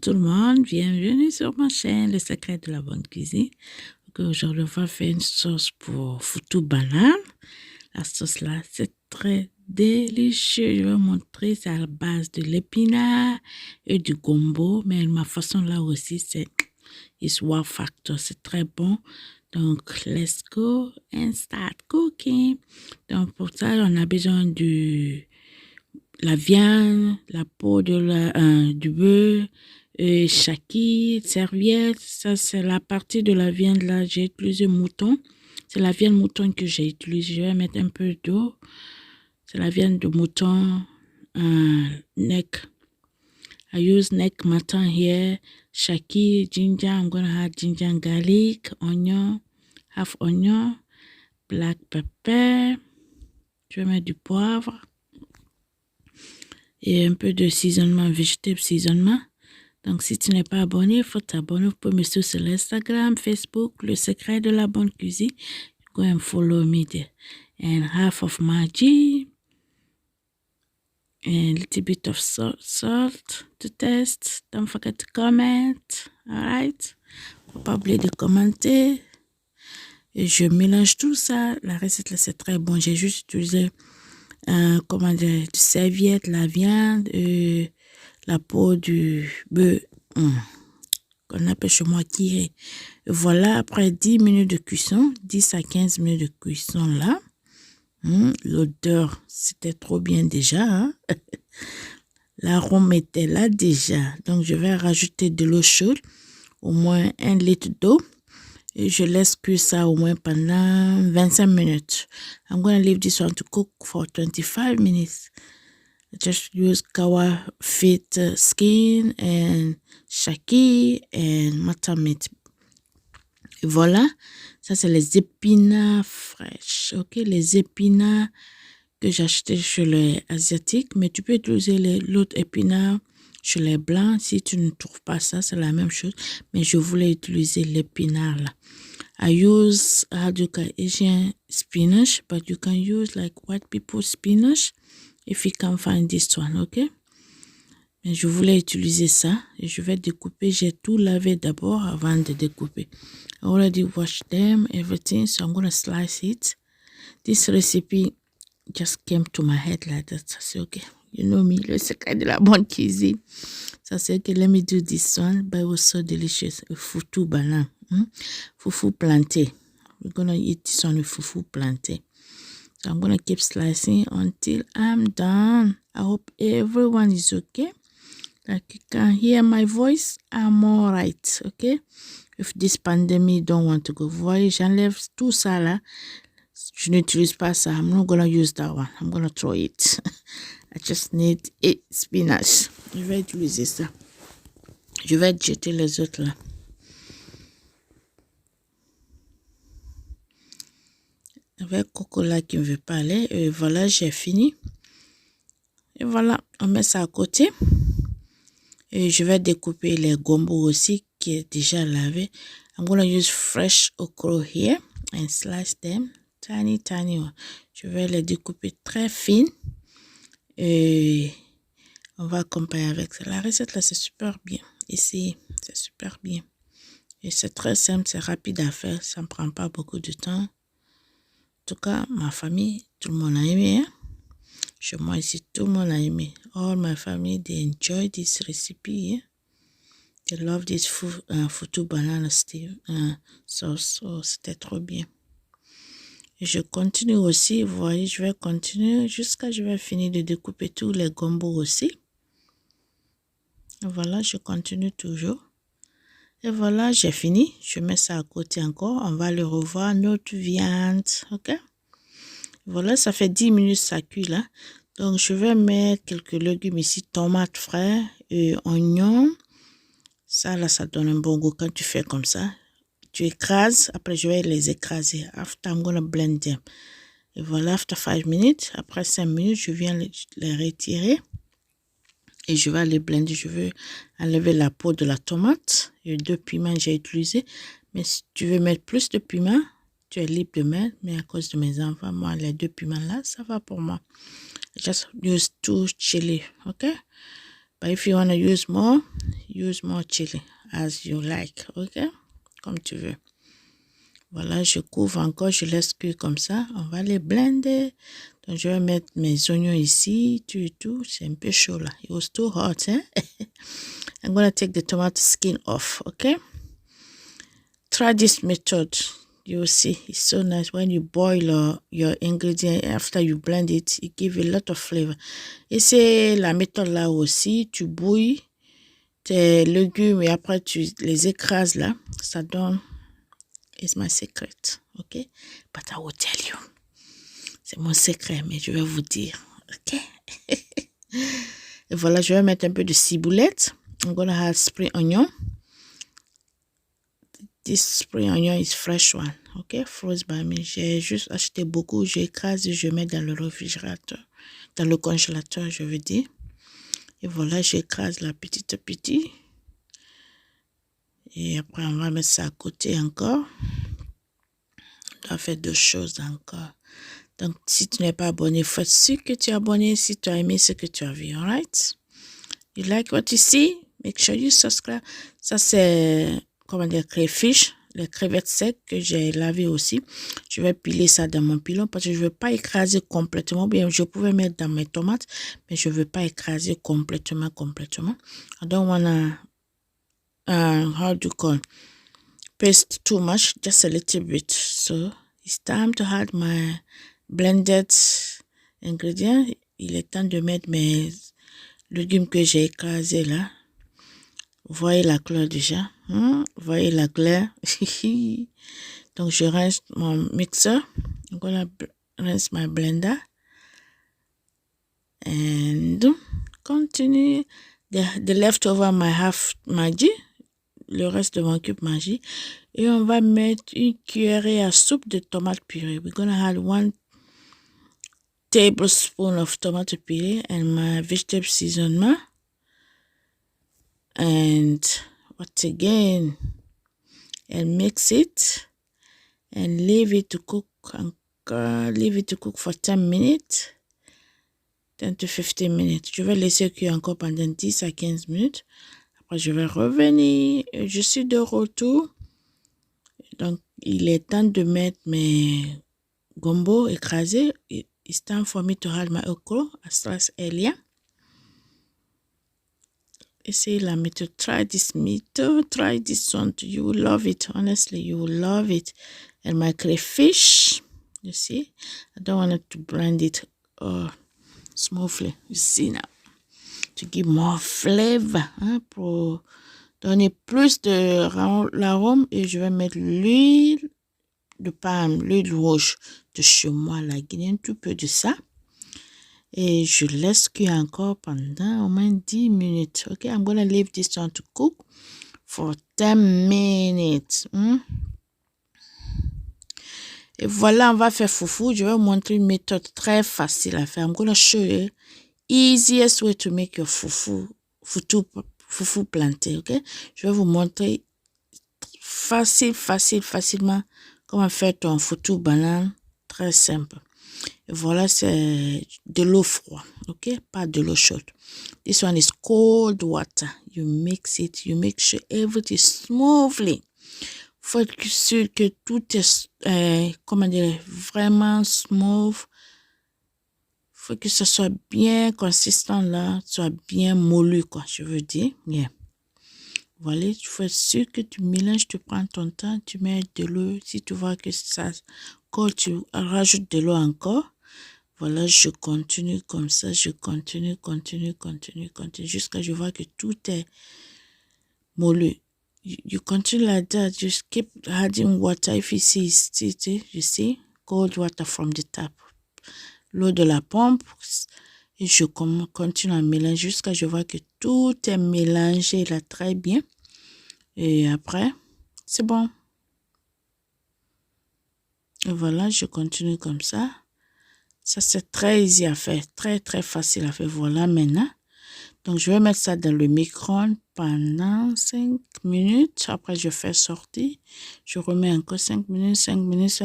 tout le monde, bienvenue sur ma chaîne Le Secret de la Bonne Cuisine. Aujourd'hui, on va faire une sauce pour foutu banane. La sauce là, c'est très délicieux. Je vais vous montrer, c'est à la base de l'épinard et du gombo. Mais ma façon là aussi, c'est wow factor. C'est très bon. Donc, let's go and start cooking. Donc, pour ça, on a besoin la viande, la peau du bœuf, shaki, serviette. Ça, c'est la partie de la viande là. J'ai utilisé mouton. C'est la viande mouton que j'ai utilisée. Je vais mettre un peu d'eau. C'est la viande de mouton neck. I use neck mutton here. Shaki, ginger. I'm going to add ginger and garlic, onion, half onion, black pepper. Je vais mettre du poivre. Et un peu de vegetable seasonement. Donc, si tu n'es pas abonné, il faut t'abonner. Vous pouvez me suivre sur Instagram, Facebook, Le Secret de la Bonne Cuisine. Go and follow me there. And half of Maggi. And a little bit of salt to taste. Don't forget to comment. Alright? Faut pas oublier de commenter. Et je mélange tout ça. La recette là, c'est très bon. J'ai juste utilisé du serviette, la viande, la peau du bœuf, qu'on appelle chez moi kiré. Voilà, après 10 minutes de cuisson, 10 à 15 minutes de cuisson là, l'odeur, c'était trop bien déjà, hein? L'arôme était là déjà. Donc, je vais rajouter de l'eau chaude, au moins 1 litre d'eau. Et je laisse cuire ça au moins pendant 25 minutes. I'm going to leave this one to cook for 25 minutes. I just use kawa fit skin and shaki and mutton meat. Et voilà, ça c'est les épinards fraîches. Ok, les épinards que j'ai achetés chez les asiatiques, mais tu peux utiliser l'autre épinard chez les blancs. Si tu ne trouves pas ça, c'est la même chose. Mais je voulais utiliser l'épinard là. I use Asian spinach, but you can use like white people spinach if you can find this one, ok? Mais je voulais utiliser ça et je vais découper. J'ai tout lavé d'abord avant de découper. I already washed them, everything, so I'm going to slice it. This recipe just came to my head like that. Ça c'est ok. You know me, le secret de la bonne cuisine. Ça c'est ok, let me do this one, but it was so delicious. Foutu banane. Fufu plantain. We're gonna eat this one with fufu plantain. So I'm gonna keep slicing until I'm done. I hope everyone is okay. Like you can hear my voice, I'm alright, okay? If this pandemic don't want to go. Vous voyez, j'enlève tout ça là. Je n'utilise pas ça. I'm not gonna use that one. I'm gonna throw it. I just need 8 spinach. Je vais utiliser ça. Je vais jeter les autres là. Avec Coco là qui ne veut pas aller. Et voilà, j'ai fini. Et voilà, on met ça à côté. Et je vais découper les gombo aussi qui est déjà lavé. I'm gonna use fresh okra here and slice them tiny. Je vais les découper très fines. Et on va accompagner avec ça. La recette là, c'est super bien. Ici, c'est super bien. Et c'est très simple, c'est rapide à faire. Ça ne prend pas beaucoup de temps. En tout cas, ma famille, tout le monde a aimé. Hein? Chez moi ici, tout le monde a aimé. All my family, they enjoy this recipe. Hein? They love this foutu banana sauce. Oh, c'était trop bien. Et je continue aussi, vous voyez, je vais continuer jusqu'à je vais finir de découper tous les gombo aussi. Et voilà, je continue toujours. Et voilà, j'ai fini. Je mets ça à côté encore. On va le revoir, notre viande. Ok? Voilà, ça fait 10 minutes ça cuit là. Donc, je vais mettre quelques légumes ici. Tomates frais et oignons. Ça là, ça donne un bon goût quand tu fais comme ça. Tu écrases. Après, je vais les écraser. After, I'm gonna blend them. Et voilà, after 5 minutes. Après 5 minutes, je viens les retirer. Et je vais les blender. Je veux enlever la peau de la tomate. Et 2 piments j'ai utilisé. Mais si tu veux mettre plus de piments, tu es libre de mettre. Mais à cause de mes enfants, moi, les 2 piments là, ça va pour moi. Just use 2 chili. Ok? But if you want to use more chili as you like, ok? Comme tu veux. Voilà, je couvre encore, je laisse cuire comme ça. On va les blender. Donc, je vais mettre mes oignons ici, tout. C'est un peu chaud là. It was too hot, hein? I'm going to take the tomato skin off, okay? Try this method. You will see, it's so nice. When you boil your ingredient after you blend it, it gives a lot of flavor. Et c'est la méthode là aussi. Tu bouilles tes légumes et après tu les écrases là. Ça donne... It's my secret, ok? But I will tell you. C'est mon secret, mais je vais vous dire, ok? Et voilà, je vais mettre un peu de ciboulette. I'm gonna have spring onion. This spring onion is fresh one, ok? Frozen by me. J'ai juste acheté beaucoup, j'écrase et je mets dans le réfrigérateur. Dans le congélateur, je veux dire. Et voilà, j'écrase la petite à petit. Et après, on va mettre ça à côté encore. On va faire deux choses encore. Donc, si tu n'es pas abonné, fais ce que tu es abonné. Si tu as aimé ce que tu as vu, alright? You like what you see? Make sure you subscribe. Ça, c'est, comment dire, crayfish, les crevettes secs que j'ai lavé aussi. Je vais piler ça dans mon pilon parce que je ne veux pas écraser complètement. Bien, je pouvais mettre dans mes tomates, mais je ne veux pas écraser complètement. I don't wanna, how do you call, paste too much, just a little bit. So, it's time to add my blended ingrédients. Il est temps de mettre mes légumes que j'ai écrasés là. Vous voyez la couleur déjà. Vous voyez la couleur. Donc, je rince mon mixeur. I'm gonna rinse my blender. And continue. The leftover my half Maggi. Le reste de mon cube Maggi. Et on va mettre une cuillerée à soupe de tomate purée. We're gonna add 1 tablespoon of tomato puree and my vegetable seasoning. And once again, and mix it and leave it to cook. Leave it to cook for 10 minutes. 10 to 15 minutes. Je vais laisser cuire encore pendant 10 à 15 minutes. Après, je vais revenir. Je suis de retour. Donc, il est temps de mettre mes gombo écrasés. It's time for me to add my okra as sliced earlier. Essayez la méthode. Try this method. Try this one. You will love it. Honestly, you will love it. And my crayfish. You see? I don't want it to blend it smoothly. You see now? To give more flavor. Hein, pour donner plus de l'arôme. Et je vais mettre l'huile de palme, l'huile rouge de chez moi, la Guinée, un tout peu de ça. Et je laisse cuire encore pendant au moins 10 minutes. Ok, I'm gonna leave this one to cook for 10 minutes. Et voilà, on va faire foufou. Je vais vous montrer une méthode très facile à faire. I'm gonna show you easiest way to make your foufou planté. Ok, je vais vous montrer facilement comment faire ton foutou banane. Très simple. Et voilà, c'est de l'eau froide, ok? Pas de l'eau chaude. This one is cold water. You mix it, you make sure everything smoothly. Faut être sûr que tout est, comment dire, vraiment smooth. Faut que ce soit bien consistant là, soit bien moulu, quoi, je veux dire. Yeah. Voilà, il faut être sûr que tu mélanges, tu prends ton temps, tu mets de l'eau. Si tu vois que ça colle, tu rajoutes de l'eau encore. Voilà, je continue comme ça, je continue, jusqu'à je vois que tout est moulu. You continue like that, just keep adding water. If you see, you see, cold water from the tap. L'eau de la pompe. Et je continue à mélanger jusqu'à je vois que tout est mélangé là très bien. Et après, c'est bon. Et voilà, je continue comme ça. Ça, c'est très easy à faire, très facile à faire. Voilà maintenant. Donc, je vais mettre ça dans le micro-ondes pendant 5 minutes. Après, je fais sortir. Je remets encore 5 minutes,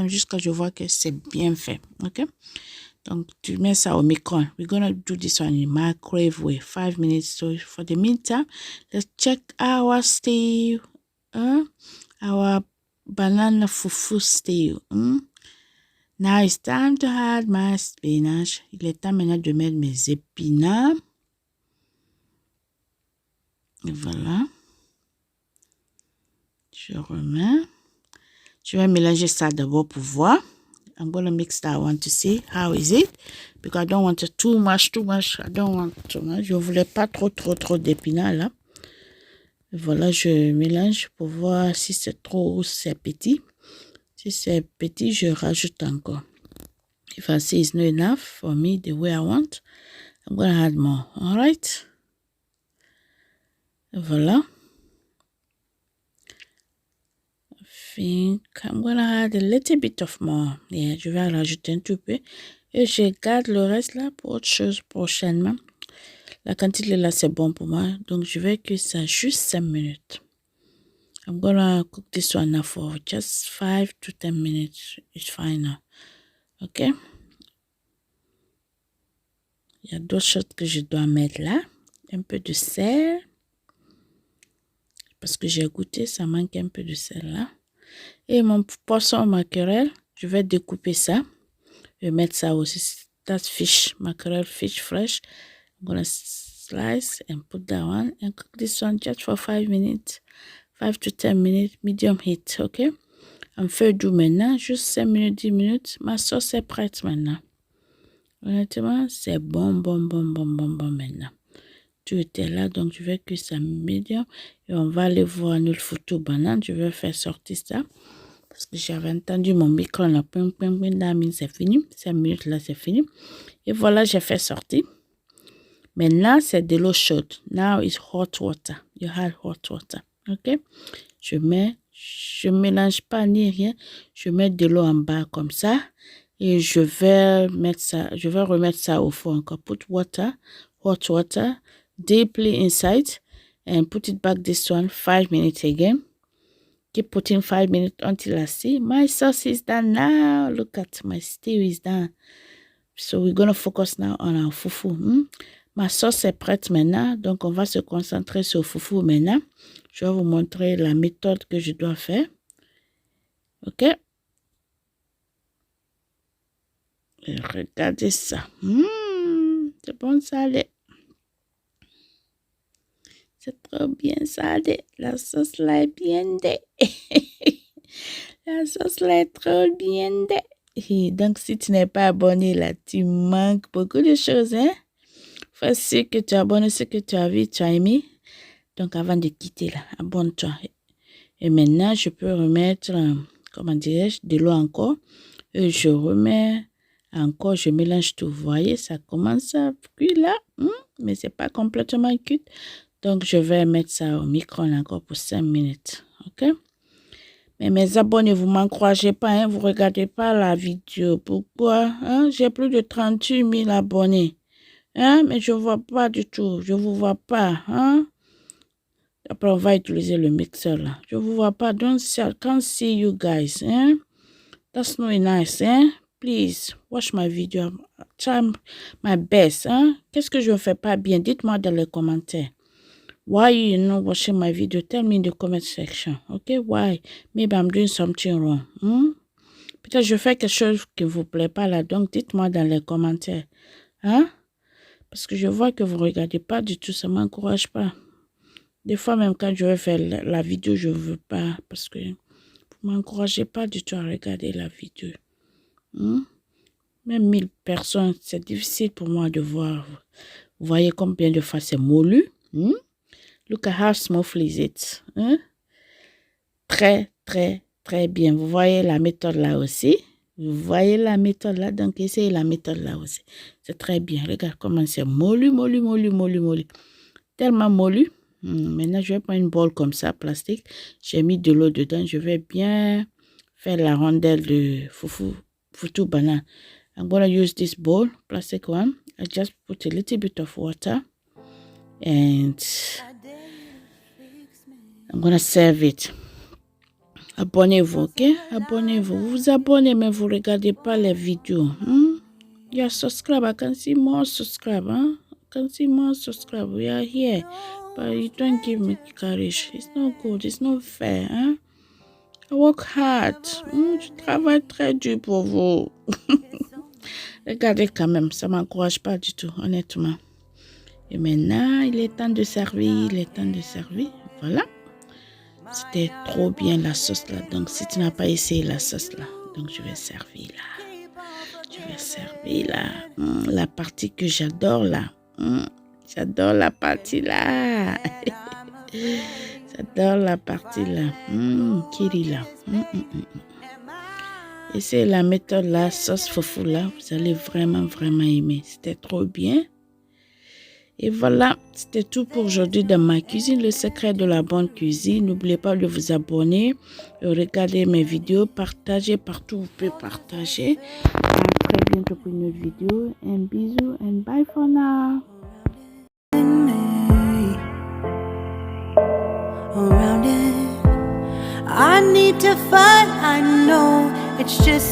jusqu'à je vois que c'est bien fait. OK? Donc, tu mets ça au micro. We're gonna do this one in microwave way, 5 minutes. So, for the meantime, let's check our stew, our banana fufu stew. Now, it's time to add my spinach. Il est temps maintenant de mettre mes épinards. Et voilà. Je remets. Je vais mélanger ça d'abord pour voir. I'm going to mix that one to see how is it. Because I don't want it too much. I don't want too much. Je ne voulais pas trop d'épinards là. Et voilà, je mélange pour voir si c'est trop ou si c'est petit. Si c'est petit, je rajoute encore. If I see it's not enough for me the way I want, I'm going to add more. All right? Et voilà. I think I'm going to add a little bit of more. Yeah, je vais rajouter un tout peu. Et je garde le reste là pour autre chose prochainement. La quantité là, c'est bon pour moi. Donc, je vais cuire ça juste 5 minutes. I'm going to cook this one now for just 5 to 10 minutes. It's fine now. OK? Il y a d'autres choses que je dois mettre là. Un peu de sel. Parce que j'ai goûté, ça manque un peu de sel là. Et mon poisson mackerel, je vais découper ça. Je vais mettre ça aussi. That's fish, mackerel, fish fresh. I'm going to slice and put that one and cook this one just for 5 minutes. 5 to 10 minutes, medium heat, OK? En feu doux maintenant, juste 5 minutes, 10 minutes. Ma sauce est prête maintenant. Honnêtement, c'est bon maintenant. Tout était là, donc je vais cuire ça medium. Et on va aller voir notre photo banane. Je vais faire sortir ça. Parce que j'avais entendu mon micro là. C'est fini. 5 minutes là, c'est fini. Et voilà, j'ai fait sortir. Maintenant, c'est de l'eau chaude. Now it's hot water. You add hot water. OK? Je mélange pas ni rien. Je mets de l'eau en bas comme ça. Et je vais remettre ça au fond encore. Put water, hot water, deeply inside. And put it back this one 5 minutes again. Keep putting 5 minutes until I see my sauce is done now. Look at my stew is done. So we're going to focus now on our fufu. Ma sauce est prête maintenant. Donc, on va se concentrer sur le fufu maintenant. Je vais vous montrer la méthode que je dois faire. OK? Et regardez ça. C'est bon salé. C'est trop bien salé. La sauce là est bien dé. La sauce là est trop bien dé. Et donc, si tu n'es pas abonné là, tu manques beaucoup de choses, hein? Fais ce que tu as abonné, ce que tu as vu, tu as aimé. Donc, avant de quitter là, abonne-toi. Et maintenant, je peux remettre, comment dirais-je, de l'eau encore. Et je remets encore, je mélange tout. Vous voyez, ça commence à cuire là. Mais c'est pas complètement cuit. Donc, je vais mettre ça au micro-ondes encore pour 5 minutes. OK? Mais mes abonnés, vous ne m'encouragez pas, hein? Vous ne regardez pas la vidéo. Pourquoi? Hein? J'ai plus de 38 000 abonnés. Hein? Mais je ne vois pas du tout. Je ne vous vois pas. Hein? Après, on va utiliser le mixeur là. Je ne vous vois pas. Can't see you guys. Hein? That's not nice. Hein? Please, watch my video. Try my best. Hein? Qu'est-ce que je ne fais pas bien? Dites-moi dans les commentaires. Why you not watching my video? Tell me in the comment section. Okay? Why? Maybe I'm doing something wrong. Peut-être je fais quelque chose qui ne vous plaît pas là. Donc, dites-moi dans les commentaires. Hein? Parce que je vois que vous ne regardez pas du tout. Ça ne m'encourage pas. Des fois, même quand je vais faire la vidéo, je ne veux pas. Parce que vous ne m'encouragez pas du tout à regarder la vidéo. Même 1000 personnes, c'est difficile pour moi de voir. Vous voyez combien de fois c'est moulu? Look at how smoothly is it. Très, très, très bien. Vous voyez la méthode là aussi. Vous voyez la méthode là. Donc, essayez la méthode là aussi. C'est très bien. Regarde comment c'est moulu. Tellement moulu. Maintenant, je vais prendre une bol comme ça, plastique. J'ai mis de l'eau dedans. Je vais bien faire la rondelle de fufu banane. I'm going to use this bowl, plastic one. I just put a little bit of water. And I'm going to serve it. Abonnez-vous, OK? Abonnez-vous. Vous vous abonnez, mais vous ne regardez pas les vidéos. Yeah, subscribe. I can see more subscribe, huh? I can see more subscribe. We are here, but you don't give me courage. It's not good. It's not fair, hein? I work hard. Je travaille très dur pour vous. Regardez quand même, ça m'encourage pas du tout, honnêtement. Et maintenant, il est temps de servir. Il est temps de servir. Voilà. C'était trop bien la sauce là. Donc, si tu n'as pas essayé la sauce là, donc je vais servir là. Je vais servir là. La partie que j'adore là. J'adore la partie là. J'adore la partie là. Kiri là. Et c'est la méthode là, sauce foufou là. Vous allez vraiment, vraiment aimer. C'était trop bien. Et voilà, c'était tout pour aujourd'hui dans ma cuisine, le secret de la bonne cuisine. N'oubliez pas de vous abonner, de regarder mes vidéos, partager partout où vous pouvez partager. À très bientôt pour une autre vidéo. Un bisou and bye for now. Around it, I need to fight, I know it's just